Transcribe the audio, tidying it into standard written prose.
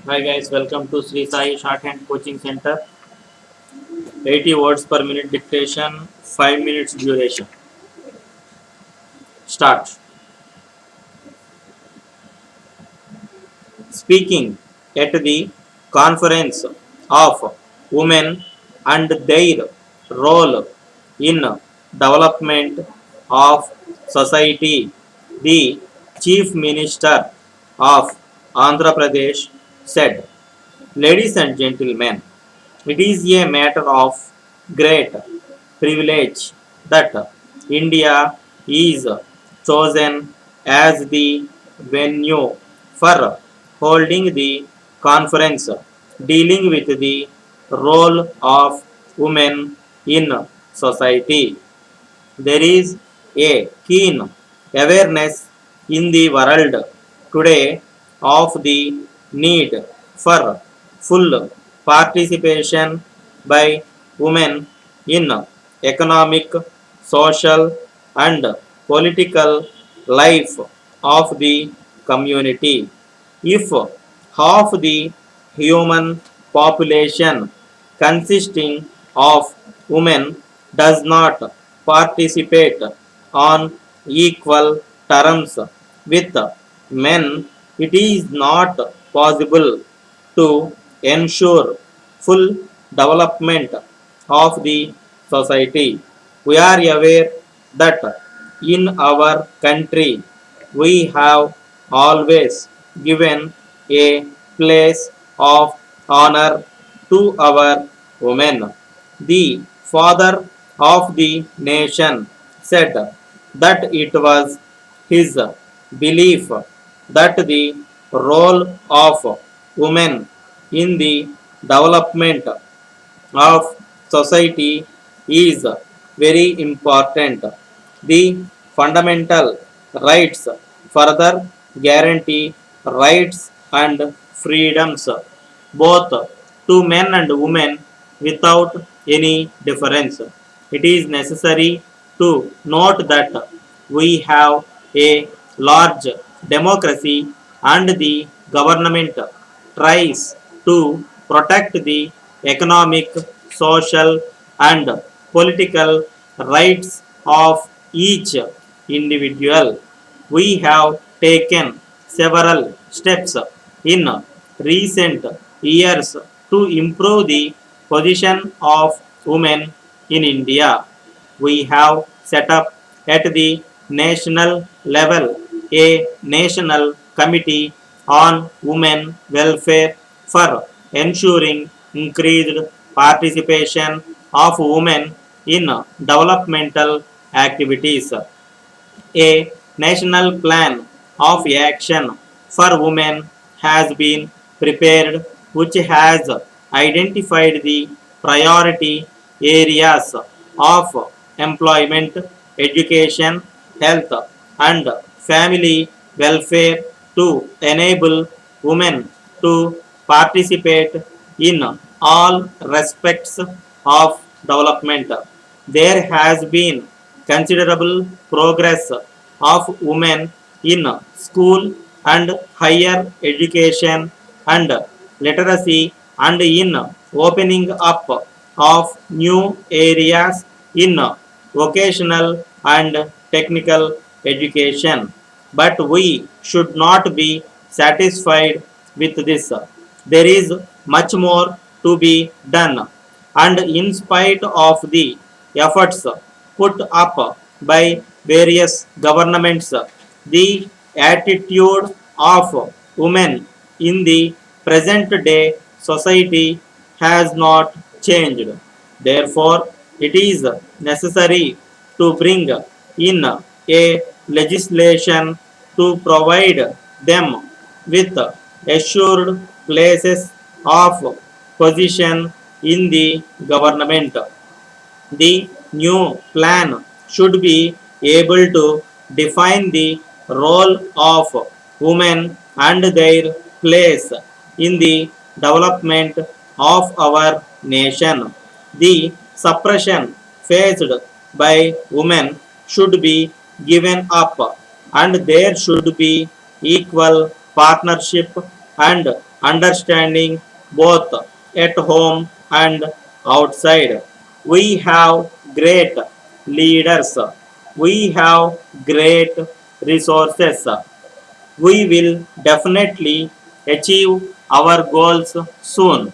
Hi guys, welcome to Sri Sai Shorthand Coaching Center. 80 words per minute dictation, 5 minutes duration. Start. Speaking at the conference of women and their role in development of society, the Chief Minister of Andhra Pradesh said, "Ladies and gentlemen, it is a matter of great privilege that India is chosen as the venue for holding the conference dealing with the role of women in society. There is a keen awareness in the world today of the need for full participation by women in economic, social, and political life of the community. If half the human population consisting of women does not participate on equal terms with men, it is not possible to ensure full development of the society. We are aware that in our country we have always given a place of honor to our women. The father of the nation said that it was his belief that the role of women in the development of society is very important. The fundamental rights further guarantee rights and freedoms both to men and women without any difference. It is necessary to note that we have a large democracy and the government tries to protect the economic, social, and political rights of each individual. We have taken several steps in recent years to improve the position of women in India. We have set up at the national level a national committee on women welfare for ensuring increased participation of women in developmental activities. A national plan of action for women has been prepared, which has identified the priority areas of employment, education, health, and family welfare to enable women to participate in all respects of development. There has been considerable progress of women in school and higher education and literacy and in opening up of new areas in vocational and technical education. But we should not be satisfied with this. There is much more to be done, and in spite of the efforts put up by various governments, the attitude of women in the present day society has not changed. Therefore, it is necessary to bring in a legislation to provide them with assured places of position in the government. The new plan should be able to define the role of women and their place in the development of our nation. The suppression faced by women should be given up, and there should be equal partnership and understanding both at home and outside. We have great leaders. We have great resources. We will definitely achieve our goals soon.